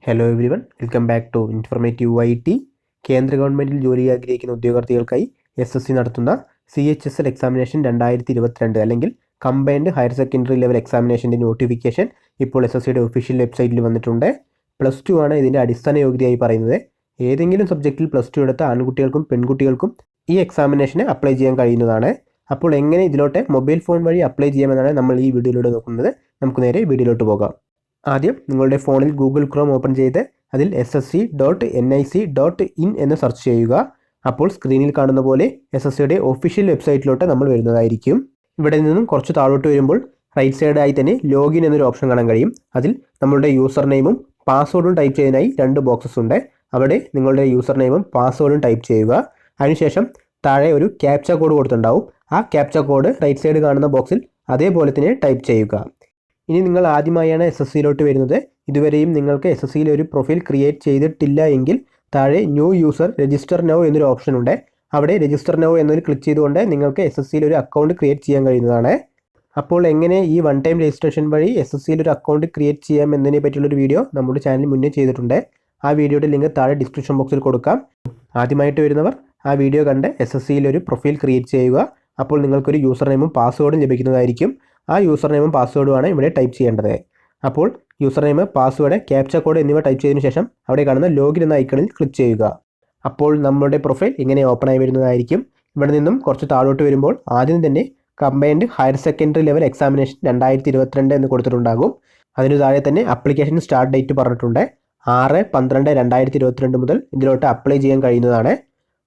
Hello everyone, welcome back to informative IT. കേന്ദ്ര ഗവൺമെൻറ്റിൽ ജോലി ആഗ്രഹിക്കുന്ന ഉദ്യോഗാർത്ഥികൾക്കായി SSC നടത്തുന്ന CHSL എക്സാമിനേഷൻ 2022 അല്ലെങ്കിൽ കമ്പൈൻഡ് ഹയർ സെക്കൻഡറി ലെവൽ എക്സാമിനേഷൻ്റെ നോട്ടിഫിക്കേഷൻ ഇപ്പോൾ SSCയുടെ ഒഫീഷ്യൽ വെബ്സൈറ്റിൽ വന്നിട്ടുണ്ട്. +2 ആണ് ഇതിൻ്റെ അടിസ്ഥാന യോഗ്യതയായി പറയുന്നത്. ഏതെങ്കിലും സബ്ജക്റ്റിൽ +2 എടുത്ത ആൺകുട്ടികൾക്കും പെൺകുട്ടികൾക്കും ഈ എക്സാമിനേഷന് അപ്ലൈ ചെയ്യാൻ കഴിയുന്നതാണ്. അപ്പോൾ എങ്ങനെ ഇതിലോട്ട് മൊബൈൽ ഫോൺ വഴി അപ്ലൈ ചെയ്യാമെന്നാണ് നമ്മൾ ഈ വീഡിയോയിലൂടെ നോക്കുന്നത്. നമുക്ക് നേരെ വീഡിയോയിലോട്ട് പോകാം. ആദ്യം നിങ്ങളുടെ ഫോണിൽ ഗൂഗിൾ ക്രോം ഓപ്പൺ ചെയ്ത് അതിൽ ssc.nic.in എന്ന് സെർച്ച് ചെയ്യുക. അപ്പോൾ സ്ക്രീനിൽ കാണുന്ന പോലെ SSCയുടെ ഒഫീഷ്യൽ വെബ്സൈറ്റിലോട്ട് നമ്മൾ വരുന്നതായിരിക്കും. ഇവിടെ നിന്നും കുറച്ച് താഴോട്ട് വരുമ്പോൾ റൈറ്റ് സൈഡായി തന്നെ ലോഗിൻ എന്നൊരു ഓപ്ഷൻ കാണാൻ കഴിയും. അതിൽ നമ്മളുടെ യൂസർ നെയിമും പാസ്വേഡും ടൈപ്പ് ചെയ്യാനായി 2 ബോക്സസ് ഉണ്ട്. അവിടെ നിങ്ങളുടെ യൂസർ നെയിമും പാസ്വേഡും ടൈപ്പ് ചെയ്യുക. അതിനുശേഷം താഴെ ഒരു ക്യാപ്ച കോഡ് കൊടുത്തിട്ടുണ്ടാവും. ആ ക്യാപ്ച കോഡ് റൈറ്റ് സൈഡ് കാണുന്ന ബോക്സിൽ അതേപോലെ തന്നെ ടൈപ്പ് ചെയ്യുക. ഇനി നിങ്ങൾ ആദ്യമായാണ് SSCയിലോട്ട് വരുന്നത്, ഇതുവരെയും നിങ്ങൾക്ക് SSCയിൽ ഒരു പ്രൊഫൈൽ ക്രിയേറ്റ് ചെയ്തിട്ടില്ല എങ്കിൽ താഴെ ന്യൂ യൂസർ രജിസ്റ്റർ നൗ എന്നൊരു ഓപ്ഷൻ ഉണ്ട്. അവിടെ രജിസ്റ്റർ നൗ എന്നൊരു ക്ലിക്ക് ചെയ്തുകൊണ്ട് നിങ്ങൾക്ക് SSCയിൽ ഒരു അക്കൗണ്ട് ക്രിയേറ്റ് ചെയ്യാൻ കഴിയുന്നതാണ്. അപ്പോൾ എങ്ങനെ ഈ വൺ ടൈം രജിസ്ട്രേഷൻ വഴി SSCയിൽ ഒരു അക്കൗണ്ട് ക്രിയേറ്റ് ചെയ്യാം എന്നതിനെ പറ്റിയുള്ളൊരു വീഡിയോ നമ്മുടെ ചാനലിൽ മുന്നേ ചെയ്തിട്ടുണ്ട്. ആ വീഡിയോയുടെ ലിങ്ക് താഴെ ഡിസ്ക്രിപ്ഷൻ ബോക്സിൽ കൊടുക്കാം. ആദ്യമായിട്ട് വരുന്നവർ ആ വീഡിയോ കണ്ട് SSCയിൽ ഒരു പ്രൊഫൈൽ ക്രിയേറ്റ് ചെയ്യുക. അപ്പോൾ നിങ്ങൾക്കൊരു യൂസർ നെയിമും പാസ്വേഡും ലഭിക്കുന്നതായിരിക്കും. ആ യൂസർ നെയിമും പാസ്വേഡുമാണ് ഇവിടെ ടൈപ്പ് ചെയ്യേണ്ടത്. അപ്പോൾ user name, password, captcha code എന്നിവ ടൈപ്പ് ചെയ്തതിനു ശേഷം അവിടെ കാണുന്ന ലോഗിൻ എന്ന ഐക്കണിൽ ക്ലിക്ക് ചെയ്യുക. അപ്പോൾ നമ്മുടെ പ്രൊഫൈൽ ഇങ്ങനെ ഓപ്പൺ ആയി വരുന്നതായിരിക്കും. ഇവിടെ നിന്നും കുറച്ച് താഴോട്ട് വരുമ്പോൾ ആദ്യം തന്നെ combined higher secondary level examination 2022 എന്ന് കൊടുത്തിട്ടുണ്ടാകും. അതിന് താഴെ തന്നെ അപ്ലിക്കേഷൻ സ്റ്റാർട്ട് ഡേറ്റ് പറഞ്ഞിട്ടുണ്ട്. 6/12/2022 മുതൽ ഇതിലോട്ട് അപ്ലൈ ചെയ്യാൻ കഴിയുന്നതാണ്.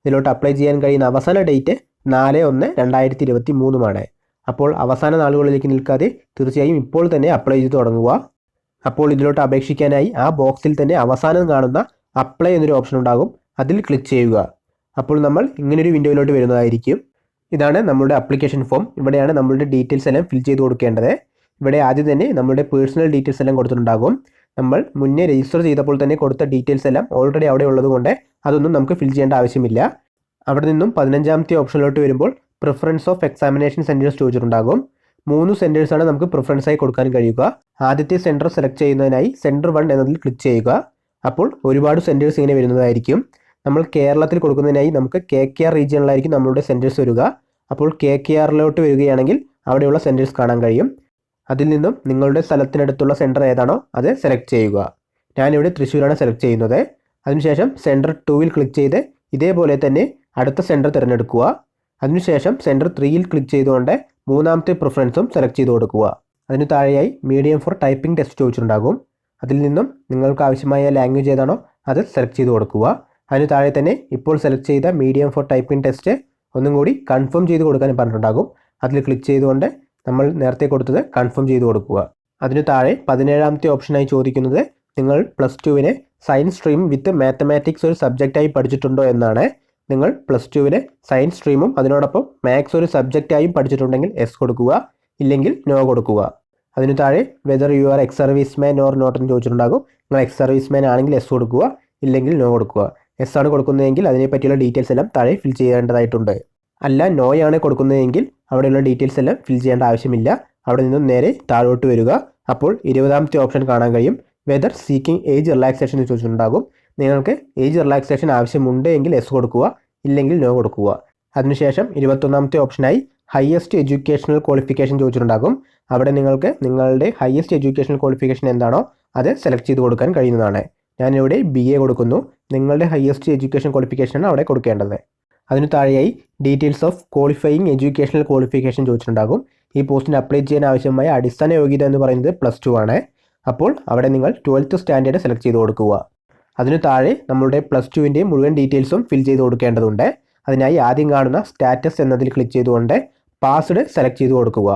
ഇതിലോട്ട് അപ്ലൈ ചെയ്യാൻ കഴിയുന്ന അവസാന ഡേറ്റ് 4/1/2023 അപ്പോൾ അവസാന നാളുകളിലേക്ക് നിൽക്കാതെ തീർച്ചയായും ഇപ്പോൾ തന്നെ അപ്ലൈ ചെയ്ത് തുടങ്ങുക. അപ്പോൾ ഇതിലോട്ട് അപേക്ഷിക്കാനായി ആ ബോക്സിൽ തന്നെ അവസാനം കാണുന്ന അപ്ലൈ എന്നൊരു ഓപ്ഷൻ ഉണ്ടാകും. അതിൽ ക്ലിക്ക് ചെയ്യുക. അപ്പോൾ നമ്മൾ ഇങ്ങനൊരു വിൻഡോയിലോട്ട് വരുന്നതായിരിക്കും. ഇതാണ് നമ്മുടെ അപ്ലിക്കേഷൻ ഫോം. ഇവിടെയാണ് നമ്മളുടെ ഡീറ്റെയിൽസ് എല്ലാം ഫിൽ ചെയ്ത് കൊടുക്കേണ്ടത്. ഇവിടെ ആദ്യം തന്നെ നമ്മുടെ പേഴ്സണൽ ഡീറ്റെയിൽസ് എല്ലാം കൊടുത്തിട്ടുണ്ടാകും. നമ്മൾ മുന്നേ രജിസ്റ്റർ ചെയ്തപ്പോൾ തന്നെ കൊടുത്ത ഡീറ്റെയിൽസ് എല്ലാം ഓൾറെഡി അവിടെ ഉള്ളതുകൊണ്ട് അതൊന്നും നമുക്ക് ഫിൽ ചെയ്യേണ്ട ആവശ്യമില്ല. അവിടെ നിന്നും 15ാമത്തെ ഓപ്ഷനിലോട്ട് വരുമ്പോൾ പ്രിഫറൻസ് ഓഫ് എക്സാമിനേഷൻ സെൻറ്റേഴ്സ് ചോദിച്ചിട്ടുണ്ടാകും. 3 സെൻറ്റേഴ്സാണ് നമുക്ക് പ്രിഫറൻസായി കൊടുക്കാൻ കഴിയുക. ആദ്യത്തെ സെൻറ്റർ സെലക്ട് ചെയ്യുന്നതിനായി സെൻറ്റർ 1 എന്നതിൽ ക്ലിക്ക് ചെയ്യുക. അപ്പോൾ ഒരുപാട് സെൻറ്റേഴ്സ് ഇങ്ങനെ വരുന്നതായിരിക്കും. നമ്മൾ കേരളത്തിൽ കൊടുക്കുന്നതിനായി നമുക്ക് KKR റീജിയനിലായിരിക്കും നമ്മളുടെ സെൻറ്റേഴ്സ് വരിക. അപ്പോൾ KKRലോട്ട് വരികയാണെങ്കിൽ അവിടെയുള്ള സെൻറ്റേഴ്സ് കാണാൻ കഴിയും. അതിൽ നിന്നും നിങ്ങളുടെ സ്ഥലത്തിനടുത്തുള്ള സെൻറ്റർ ഏതാണോ അത് സെലക്ട് ചെയ്യുക. ഞാനിവിടെ തൃശ്ശൂരാണ് സെലക്ട് ചെയ്യുന്നത്. അതിനുശേഷം സെൻറ്റർ 2ൽ ക്ലിക്ക് ചെയ്ത് ഇതേപോലെ തന്നെ അടുത്ത സെൻറ്റർ തിരഞ്ഞെടുക്കുക. അതിനുശേഷം സെൻറ്റർ 3ൽ ക്ലിക്ക് ചെയ്തുകൊണ്ട് 3ാമത്തെ പ്രിഫറൻസും സെലക്ട് ചെയ്ത് കൊടുക്കുക. അതിന് താഴെയായി മീഡിയം ഫോർ ടൈപ്പിംഗ് ടെസ്റ്റ് ചോദിച്ചിട്ടുണ്ടാകും. അതിൽ നിന്നും നിങ്ങൾക്ക് ആവശ്യമായ ലാംഗ്വേജ് ഏതാണോ അത് സെലക്ട് ചെയ്ത് കൊടുക്കുക. അതിന് താഴെ തന്നെ ഇപ്പോൾ സെലക്ട് ചെയ്ത മീഡിയം ഫോർ ടൈപ്പിംഗ് ടെസ്റ്റ് ഒന്നും കൂടി കൺഫേം ചെയ്ത് കൊടുക്കാൻ പറഞ്ഞിട്ടുണ്ടാകും. അതിൽ ക്ലിക്ക് ചെയ്തുകൊണ്ട് നമ്മൾ നേരത്തെ കൊടുത്തത് കൺഫേം ചെയ്ത് കൊടുക്കുക. അതിന് താഴെ 17ാമത്തെ ഓപ്ഷനായി ചോദിക്കുന്നത് നിങ്ങൾ +2വിനെ സയൻസ് സ്ട്രീം വിത്ത് മാത്തമാറ്റിക്സ് ഒരു സബ്ജക്റ്റായി പഠിച്ചിട്ടുണ്ടോ എന്നാണ്. നിങ്ങൾ +2വിലെ സയൻസ് സ്ട്രീമും അതിനോടൊപ്പം മാത്സ് ഒരു സബ്ജക്റ്റായും പഠിച്ചിട്ടുണ്ടെങ്കിൽ യെസ് കൊടുക്കുക, ഇല്ലെങ്കിൽ നോ കൊടുക്കുക. അതിന് താഴെ whether you are ex service man or not എന്ന് ചോദിച്ചിട്ടുണ്ടാകും. നിങ്ങൾ എക്സ് സർവീസ് മാൻ ആണെങ്കിൽ യെസ് കൊടുക്കുക, ഇല്ലെങ്കിൽ നോ കൊടുക്കുക. യെസ് ആണ് കൊടുക്കുന്നതെങ്കിൽ അതിനെപ്പറ്റിയുള്ള ഡീറ്റെയിൽസ് എല്ലാം താഴെ ഫിൽ ചെയ്യേണ്ടതായിട്ടുണ്ട്. അല്ല നോയാണ് കൊടുക്കുന്നതെങ്കിൽ അവിടെയുള്ള ഡീറ്റെയിൽസ് എല്ലാം ഫിൽ ചെയ്യേണ്ട ആവശ്യമില്ല. അവിടെ നിന്നും നേരെ താഴോട്ട് വരിക. അപ്പോൾ 20ാമത്തെ ഓപ്ഷൻ കാണാൻ കഴിയും. വെദർ സീക്കിംഗ് ഏജ് റിലാക്സേഷൻ എന്ന് ചോദിച്ചിട്ടുണ്ടാകും. നിങ്ങൾക്ക് ഏജ് റിലാക്സേഷൻ ആവശ്യമുണ്ട് എങ്കിൽ യെസ് കൊടുക്കുക, ഇല്ലെങ്കിൽ നോ കൊടുക്കുക. അതിനുശേഷം 21ാമത്തെ ഓപ്ഷനായി ഹയസ്റ്റ് എഡ്യൂക്കേഷണൽ ക്വാളിഫിക്കേഷൻ ചോദിച്ചിട്ടുണ്ടാകും. അവിടെ നിങ്ങൾക്ക് നിങ്ങളുടെ ഹയസ്റ്റ് എഡ്യൂക്കേഷണൽ ക്വാളിഫിക്കേഷൻ എന്താണോ അത് സെലക്ട് ചെയ്ത് കൊടുക്കാൻ കഴിയുന്നതാണ്. ഞാനിവിടെ BA കൊടുക്കുന്നു. നിങ്ങളുടെ ഹയസ്റ്റ് എഡ്യൂക്കേഷൻ ക്വാളിഫിക്കേഷനാണ് അവിടെ കൊടുക്കേണ്ടത്. അതിന് താഴെയായി details of qualifying educational qualification ചോദിച്ചിട്ടുണ്ടാകും. ഈ പോസ്റ്റിന് അപ്ലൈ ചെയ്യാൻ ആവശ്യമായ അടിസ്ഥാന യോഗ്യത എന്ന് പറയുന്നത് +2 ആണ്. അപ്പോൾ അവിടെ നിങ്ങൾ 12th സ്റ്റാൻഡേർഡ് സെലക്ട് ചെയ്ത് കൊടുക്കുക. അതിന് താഴെ നമ്മളുടെ +2വിൻ്റെ മുഴുവൻ ഡീറ്റെയിൽസും ഫിൽ ചെയ്ത് കൊടുക്കേണ്ടതുണ്ട്. അതിനായി ആദ്യം കാണുന്ന സ്റ്റാറ്റസ് എന്നതിൽ ക്ലിക്ക് ചെയ്തുകൊണ്ട് പാസ്ഡ് സെലക്ട് ചെയ്ത് കൊടുക്കുക.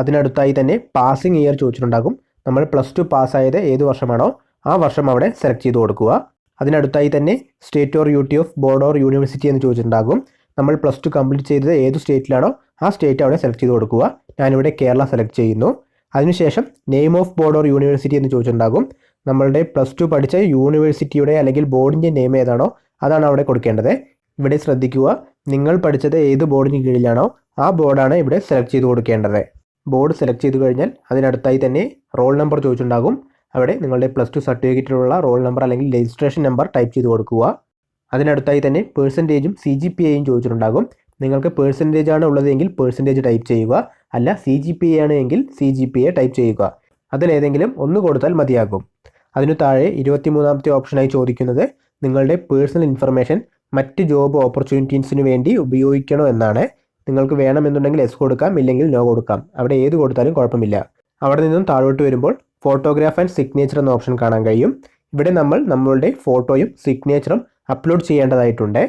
അതിനടുത്തായി തന്നെ പാസിംഗ് ഇയർ ചോദിച്ചിട്ടുണ്ടാകും. നമ്മൾ +2 പാസ്സായത് ഏത് വർഷമാണോ ആ വർഷം അവിടെ സെലക്ട് ചെയ്ത് കൊടുക്കുക. അതിനടുത്തായി തന്നെ state or UT of board or university എന്ന് ചോദിച്ചിട്ടുണ്ടാകും. നമ്മൾ +2 കംപ്ലീറ്റ് ചെയ്തത് ഏത് സ്റ്റേറ്റിലാണോ ആ സ്റ്റേറ്റ് അവിടെ സെലക്ട് ചെയ്ത് കൊടുക്കുക. ഞാനിവിടെ കേരള സെലക്ട് ചെയ്യുന്നു. അതിനുശേഷം name of board or university എന്ന് ചോദിച്ചിട്ടുണ്ടാകും. നമ്മളുടെ +2 പഠിച്ച യൂണിവേഴ്സിറ്റിയുടെ അല്ലെങ്കിൽ ബോർഡിൻ്റെ നെയിം ഏതാണോ അതാണ് അവിടെ കൊടുക്കേണ്ടത്. ഇവിടെ ശ്രദ്ധിക്കുക, നിങ്ങൾ പഠിച്ചത് ഏത് ബോർഡിന് കീഴിലാണോ ആ ബോർഡാണ് ഇവിടെ സെലക്ട് ചെയ്ത് കൊടുക്കേണ്ടത്. ബോർഡ് സെലക്ട് ചെയ്ത് കഴിഞ്ഞാൽ അതിനടുത്തായി തന്നെ റോൾ നമ്പർ ചോദിച്ചിട്ടുണ്ടാകും. അവിടെ നിങ്ങളുടെ +2 സർട്ടിഫിക്കറ്റിലുള്ള റോൾ നമ്പർ അല്ലെങ്കിൽ രജിസ്ട്രേഷൻ നമ്പർ ടൈപ്പ് ചെയ്ത് കൊടുക്കുക. അതിനടുത്തായി തന്നെ പെർസെൻറ്റേജും CGPAയും ചോദിച്ചിട്ടുണ്ടാകും. നിങ്ങൾക്ക് പെർസെൻറ്റേജ് ആണ് ഉള്ളതെങ്കിൽ പെർസെൻറ്റേജ് ടൈപ്പ് ചെയ്യുക, അല്ല CGPA ആണ് എങ്കിൽ CGPA ടൈപ്പ് ചെയ്യുക. അതിലേതെങ്കിലും ഒന്ന് കൊടുത്താൽ മതിയാകും. അതിനു താഴെ 23ാമത്തെ ഓപ്ഷനായി ചോദിക്കുന്നത് നിങ്ങളുടെ പേഴ്സണൽ ഇൻഫർമേഷൻ മറ്റ് ജോബ് ഓപ്പർച്യൂണിറ്റീസിന് വേണ്ടി ഉപയോഗിക്കണോ എന്നാണ്. നിങ്ങൾക്ക് വേണമെന്നുണ്ടെങ്കിൽ എസ് കൊടുക്കാം, ഇല്ലെങ്കിൽ നോ കൊടുക്കാം. അവിടെ ഏത് കൊടുത്താലും കുഴപ്പമില്ല. അവിടെ നിന്നും താഴോട്ട് വരുമ്പോൾ ഫോട്ടോഗ്രാഫ് ആൻഡ് സിഗ്നേച്ചർ എന്ന ഓപ്ഷൻ കാണാൻ കഴിയും. ഇവിടെ നമ്മൾ നമ്മളുടെ ഫോട്ടോയും സിഗ്നേച്ചറും അപ്ലോഡ് ചെയ്യേണ്ടതായിട്ടുണ്ട്.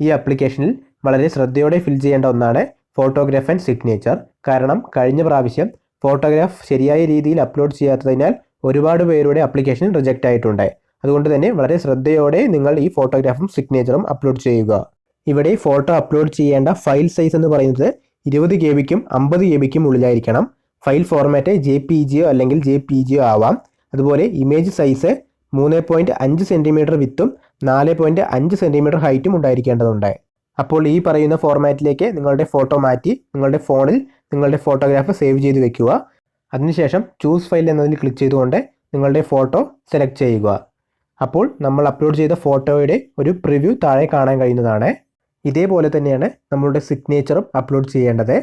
ഈ ആപ്ലിക്കേഷനിൽ വളരെ ശ്രദ്ധയോടെ ഫിൽ ചെയ്യേണ്ട ഒന്നാണ് ഫോട്ടോഗ്രാഫ് ആൻഡ് സിഗ്നേച്ചർ. കാരണം കഴിഞ്ഞ പ്രാവശ്യം ഫോട്ടോഗ്രാഫ് ശരിയായ രീതിയിൽ അപ്ലോഡ് ചെയ്യാത്തതിനാൽ ഒരുപാട് പേരുടെ ആപ്ലിക്കേഷൻ റിജക്റ്റ് ആയിട്ടുണ്ട്. അതുകൊണ്ട് തന്നെ വളരെ ശ്രദ്ധയോടെ നിങ്ങൾ ഈ ഫോട്ടോഗ്രാഫും സിഗ്നേച്ചറും അപ്ലോഡ് ചെയ്യുക. ഇവിടെ ഫോട്ടോ അപ്ലോഡ് ചെയ്യേണ്ട ഫയൽ സൈസ് എന്ന് പറയുന്നത് 20 GB-ക്കും 50 GB-ക്കും ഉള്ളിലായിരിക്കണം. ഫയൽ ഫോർമാറ്റ് JPEG-യോ അല്ലെങ്കിൽ JPG-യോ ആവാം. അതുപോലെ ഇമേജ് സൈസ് 3.5 cm വിത്തും 4.5 cm ഹൈറ്റും ഉണ്ടായിരിക്കേണ്ടതുണ്ട്. അപ്പോൾ ഈ പറയുന്ന ഫോർമാറ്റിലേക്ക് നിങ്ങളുടെ ഫോട്ടോ മാറ്റി നിങ്ങളുടെ ഫോണിൽ നിങ്ങളുടെ ഫോട്ടോഗ്രാഫ് സേവ് ചെയ്ത് വെക്കുക. അതിനുശേഷം ചൂസ് ഫയൽ എന്നതിൽ ക്ലിക്ക് ചെയ്തുകൊണ്ട് നിങ്ങളുടെ ഫോട്ടോ സെലക്ട് ചെയ്യുക. അപ്പോൾ നമ്മൾ അപ്ലോഡ് ചെയ്ത ഫോട്ടോയുടെ ഒരു പ്രിവ്യൂ താഴെ കാണാൻ കഴിയുന്നതാണ്. ഇതേപോലെ തന്നെയാണ് നമ്മളുടെ സിഗ്നേച്ചറും അപ്ലോഡ് ചെയ്യേണ്ടത്.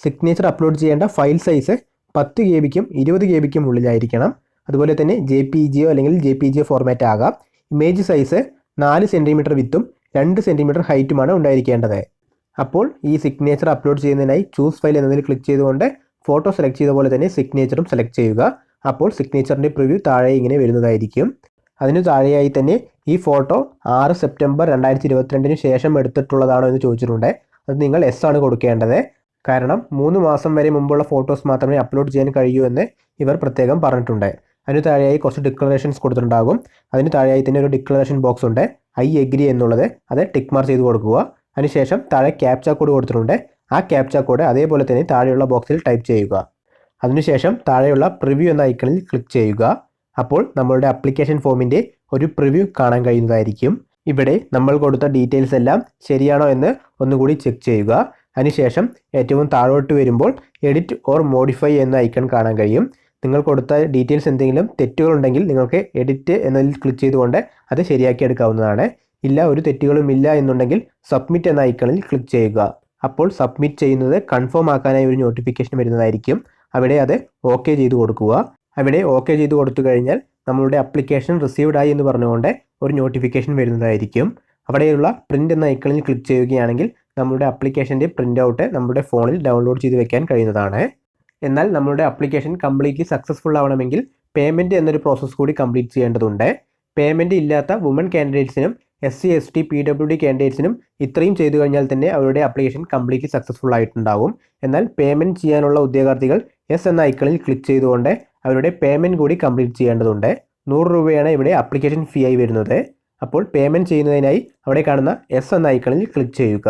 സിഗ്നേച്ചർ അപ്ലോഡ് ചെയ്യേണ്ട ഫയൽ സൈസ് 10 GB-ക്കും 20 GB-ക്കും ഉള്ളിലായിരിക്കണം. അതുപോലെ തന്നെ JPEG-യോ അല്ലെങ്കിൽ JPG ഫോർമാറ്റ് ആകാം. ഇമേജ് സൈസ് 4 cm വിത്തും 2 cm ഹൈറ്റുമാണ് ഉണ്ടായിരിക്കേണ്ടത്. അപ്പോൾ ഈ സിഗ്നേച്ചർ അപ്ലോഡ് ചെയ്യുന്നതിനായി ചൂസ് ഫയൽ എന്നതിൽ ക്ലിക്ക് ചെയ്തുകൊണ്ട് ഫോട്ടോ സെലക്ട് ചെയ്ത പോലെ തന്നെ സിഗ്നേച്ചറും സെലക്ട് ചെയ്യുക. അപ്പോൾ സിഗ്നേച്ചറിൻ്റെ പ്രിവ്യൂ താഴെ ഇങ്ങനെ വരുന്നതായിരിക്കും. അതിനു താഴെയായി തന്നെ ഈ ഫോട്ടോ 6 സെപ്റ്റംബർ 2022 ശേഷം എടുത്തിട്ടുള്ളതാണോ എന്ന് ചോദിച്ചിട്ടുണ്ട്. അത് നിങ്ങൾ എസ് ആണ് കൊടുക്കേണ്ടത്. കാരണം 3 മാസം വരെ മുമ്പുള്ള ഫോട്ടോസ് മാത്രമേ അപ്ലോഡ് ചെയ്യാൻ കഴിയൂ എന്ന് ഇവർ പ്രത്യേകം പറഞ്ഞിട്ടുണ്ട്. അതിന് താഴെയായി കുറച്ച് ഡിക്ലറേഷൻസ് കൊടുത്തിട്ടുണ്ടാകും. അതിന് താഴെയായി തന്നെ ഒരു ഡിക്ലറേഷൻ ബോക്സ് ഉണ്ട്, ഐ എഗ്രി എന്നുള്ളത്. അത് ടിക്ക് മാർക്ക് ചെയ്ത് കൊടുക്കുക. അതിനുശേഷം താഴെ ക്യാപ്ച കോഡ് കൊടുത്തിട്ടുണ്ട്. ആ ക്യാപ്ച കോഡ് അതേപോലെ തന്നെ താഴെയുള്ള ബോക്സിൽ ടൈപ്പ് ചെയ്യുക. അതിനുശേഷം താഴെയുള്ള പ്രിവ്യൂ എന്ന ഐക്കണിൽ ക്ലിക്ക് ചെയ്യുക. അപ്പോൾ നമ്മളുടെ ആപ്ലിക്കേഷൻ ഫോമിൻ്റെ ഒരു പ്രിവ്യൂ കാണാൻ കഴിയുന്നതായിരിക്കും. ഇവിടെ നമ്മൾ കൊടുത്ത ഡീറ്റെയിൽസ് എല്ലാം ശരിയാണോ എന്ന് ഒന്നുകൂടി ചെക്ക് ചെയ്യുക. അതിനുശേഷം ഏറ്റവും താഴോട്ട് വരുമ്പോൾ എഡിറ്റ് ഓർ മോഡിഫൈ എന്ന ഐക്കൺ കാണാൻ കഴിയും. നിങ്ങൾ കൊടുത്ത ഡീറ്റെയിൽസ് എന്തെങ്കിലും തെറ്റുകളുണ്ടെങ്കിൽ നിങ്ങൾക്ക് എഡിറ്റ് എന്നതിൽ ക്ലിക്ക് ചെയ്തുകൊണ്ട് അത് ശരിയാക്കി എടുക്കാവുന്നതാണ്. ഇല്ല, ഒരു തെറ്റുകളും ഇല്ല എന്നുണ്ടെങ്കിൽ സബ്മിറ്റ് എന്ന ഐക്കണിൽ ക്ലിക്ക് ചെയ്യുക. അപ്പോൾ സബ്മിറ്റ് ചെയ്യുന്നത് കൺഫേം ആക്കാനായി ഒരു നോട്ടിഫിക്കേഷൻ വരുന്നതായിരിക്കും. അവിടെ അത് ഓക്കെ ചെയ്ത് കൊടുക്കുക. അവിടെ ഓക്കെ ചെയ്ത് കൊടുത്തു കഴിഞ്ഞാൽ നമ്മളുടെ ആപ്ലിക്കേഷൻ റിസീവ്ഡ് ആയി എന്ന് പറഞ്ഞുകൊണ്ട് ഒരു നോട്ടിഫിക്കേഷൻ വരുന്നതായിരിക്കും. അവിടെയുള്ള പ്രിൻ്റ് എന്ന ഐക്കണിൽ ക്ലിക്ക് ചെയ്യുകയാണെങ്കിൽ നമ്മുടെ ആപ്ലിക്കേഷൻ്റെ പ്രിൻ്റ് ഔട്ട് നമ്മുടെ ഫോണിൽ ഡൗൺലോഡ് ചെയ്ത് വെക്കാൻ കഴിയുന്നതാണ്. എന്നാൽ നമ്മളുടെ ആപ്ലിക്കേഷൻ കംപ്ലീറ്റ്ലി സക്സസ്ഫുൾ ആവണമെങ്കിൽ പേയ്മെൻറ്റ് എന്നൊരു പ്രോസസ്സ് കൂടി കംപ്ലീറ്റ് ചെയ്യേണ്ടതുണ്ട്. പേയ്മെൻറ്റ് ഇല്ലാത്ത വുമൺ കാൻഡിഡേറ്റ്സിനും SC ST PWD കാൻഡിഡേറ്റ്സിനും ഇത്രയും ചെയ്തു കഴിഞ്ഞാൽ തന്നെ അവരുടെ ആപ്ലിക്കേഷൻ കംപ്ലീറ്റ്ലി സക്സസ്ഫുൾ ആയിട്ടുണ്ടാകും. എന്നാൽ പേയ്മെൻറ്റ് ചെയ്യാനുള്ള ഉദ്യോഗാർത്ഥികൾ എസ് എന്ന ഐക്കണിൽ ക്ലിക്ക് ചെയ്തുകൊണ്ട് അവരുടെ പേയ്മെൻറ്റ് കൂടി കംപ്ലീറ്റ് ചെയ്യേണ്ടതുണ്ട്. 100 രൂപയാണ് ഇവിടെ ആപ്ലിക്കേഷൻ ഫീ ആയി വരുന്നത്. അപ്പോൾ പേയ്മെൻറ്റ് ചെയ്യുന്നതിനായി അവിടെ കാണുന്ന എസ് എന്ന ഐക്കണിൽ ക്ലിക്ക് ചെയ്യുക.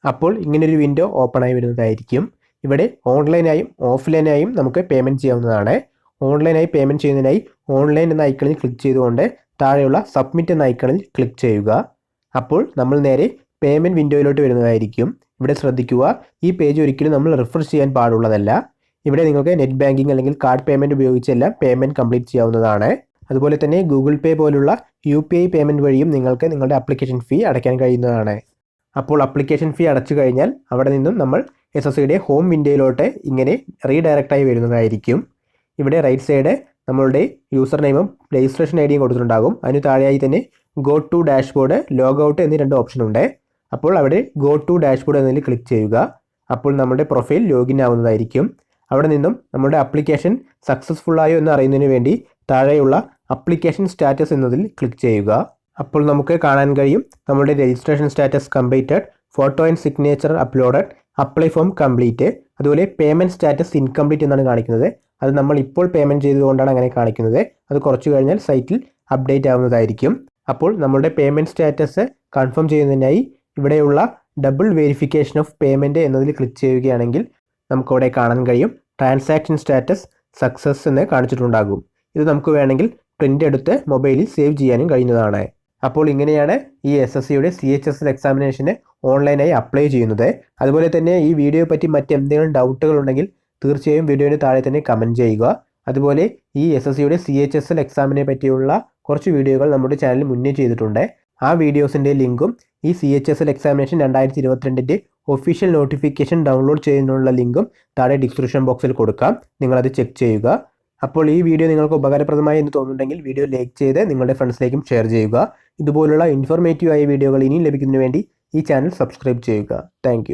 അപ്പോൾ ഇങ്ങനൊരു വിൻഡോ ഓപ്പൺ ആയി വരുന്നതായിരിക്കും. ഇവിടെ ഓൺലൈനായും ഓഫ്ലൈനായും നമുക്ക് പേയ്മെൻറ്റ് ചെയ്യാവുന്നതാണ്. ഓൺലൈനായി പേയ്മെൻറ്റ് ചെയ്യുന്നതിനായി ഓൺലൈൻ എന്ന ഐക്കണിൽ ക്ലിക്ക് ചെയ്തുകൊണ്ട് താഴെയുള്ള സബ്മിറ്റ് എന്ന ഐക്കണിൽ ക്ലിക്ക് ചെയ്യുക. അപ്പോൾ നമ്മൾ നേരെ പേയ്മെൻറ്റ് വിൻഡോയിലോട്ട് വരുന്നതായിരിക്കും. ഇവിടെ ശ്രദ്ധിക്കുക, ഈ പേജ് ഒരിക്കലും നമ്മൾ റിഫ്രഷ് ചെയ്യാൻ പാടുള്ളതല്ല. ഇവിടെ നിങ്ങൾക്ക് നെറ്റ് ബാങ്കിങ് അല്ലെങ്കിൽ കാർഡ് പേയ്മെൻറ്റ് ഉപയോഗിച്ചെല്ലാം പേയ്മെൻറ്റ് കംപ്ലീറ്റ് ചെയ്യാവുന്നതാണ്. അതുപോലെ തന്നെ ഗൂഗിൾ പേ പോലുള്ള UPI പേയ്മെൻറ്റ് വഴിയും നിങ്ങൾക്ക് നിങ്ങളുടെ ആപ്ലിക്കേഷൻ ഫീ അടയ്ക്കാൻ കഴിയുന്നതാണ്. അപ്പോൾ ആപ്ലിക്കേഷൻ ഫീ അടച്ചു കഴിഞ്ഞാൽ അവിടെ നിന്നും നമ്മൾ SSCയുടെ ഹോം വിൻഡോയിലോട്ട് ഇങ്ങനെ റീഡയറക്റ്റായി വരുന്നതായിരിക്കും. ഇവിടെ റൈറ്റ് സൈഡ് നമ്മളുടെ യൂസർ നെയിമും രജിസ്ട്രേഷൻ ID യും കൊടുത്തിട്ടുണ്ടാകും. അതിന് താഴെയായി തന്നെ go to dashboard, log out എന്നീ 2 ഓപ്ഷൻ ഉണ്ട്. അപ്പോൾ അവിടെ ഗോ ടു ഡാഷ്ബോർഡ് എന്നതിൽ ക്ലിക്ക് ചെയ്യുക. അപ്പോൾ നമ്മുടെ പ്രൊഫൈൽ ലോഗിൻ ആവുന്നതായിരിക്കും. അവിടെ നിന്നും നമ്മുടെ ആപ്ലിക്കേഷൻ സക്സസ്ഫുൾ ആയോ എന്ന് അറിയുന്നതിന് വേണ്ടി താഴെയുള്ള ആപ്ലിക്കേഷൻ സ്റ്റാറ്റസ് എന്നതിൽ ക്ലിക്ക് ചെയ്യുക. അപ്പോൾ നമുക്ക് കാണാൻ കഴിയും നമ്മുടെ registration status completed, photo and signature uploaded, apply form complete, അതുപോലെ പേയ്മെൻറ്റ് സ്റ്റാറ്റസ് ഇൻകംപ്ലീറ്റ് എന്നാണ് കാണിക്കുന്നത്. അത് നമ്മൾ ഇപ്പോൾ പേയ്മെൻറ്റ് ചെയ്തുകൊണ്ടാണ് അങ്ങനെ കാണിക്കുന്നത്. അത് കുറച്ച് കഴിഞ്ഞാൽ സൈറ്റിൽ അപ്ഡേറ്റ് ആവുന്നതായിരിക്കും. അപ്പോൾ നമ്മുടെ പേയ്മെൻറ്റ് സ്റ്റാറ്റസ് കൺഫേം ചെയ്യുന്നതിനായി ഇവിടെയുള്ള ഡബിൾ വെരിഫിക്കേഷൻ ഓഫ് പേയ്മെൻറ്റ് എന്നതിൽ ക്ലിക്ക് ചെയ്യുകയാണെങ്കിൽ നമുക്കവിടെ കാണാൻ കഴിയും ട്രാൻസാക്ഷൻ സ്റ്റാറ്റസ് സക്സസ് എന്ന് കാണിച്ചിട്ടുണ്ടാകും. ഇത് നമുക്ക് വേണമെങ്കിൽ പ്രിൻ്റ് എടുത്ത് മൊബൈലിൽ സേവ് ചെയ്യാനും കഴിയുന്നതാണ്. അപ്പോൾ ഇങ്ങനെയാണ് ഈ SSCയുടെ CHSL എക്സാമിനേഷന് ഓൺലൈനായി അപ്ലൈ ചെയ്യുന്നത്. അതുപോലെ തന്നെ ഈ വീഡിയോയെ പറ്റി മറ്റെന്തെങ്കിലും ഡൗട്ടുകൾ ഉണ്ടെങ്കിൽ തീർച്ചയായും വീഡിയോയുടെ താഴെ തന്നെ കമൻറ്റ് ചെയ്യുക. അതുപോലെ ഈ SSCയുടെ CHSL എക്സാമിനെ പറ്റിയുള്ള കുറച്ച് വീഡിയോകൾ നമ്മുടെ ചാനലിൽ മുന്നേ ചെയ്തിട്ടുണ്ട്. ആ വീഡിയോസിൻ്റെ ലിങ്കും ഈ CHSL examination 2022 official notification download ചെയ്യുന്നതിനുള്ള ലിങ്കും താഴെ ഡിസ്ക്രിപ്ഷൻ ബോക്സിൽ കൊടുക്കാം. നിങ്ങളത് ചെക്ക് ചെയ്യുക. അപ്പോൾ ഈ വീഡിയോ നിങ്ങൾക്ക് ഉപകാരപ്രദമായി എന്ന് തോന്നുന്നുണ്ടെങ്കിൽ വീഡിയോ ലൈക്ക് ചെയ്ത് നിങ്ങളുടെ ഫ്രണ്ട്സിലേക്കും ഷെയർ ചെയ്യുക. ഇതുപോലുള്ള ഇൻഫോർമേറ്റീവായ വീഡിയോകൾ ഇനിയും ലഭിക്കുന്നതിന് വേണ്ടി ഈ ചാനൽ സബ്സ്ക്രൈബ് ചെയ്യുക. താങ്ക്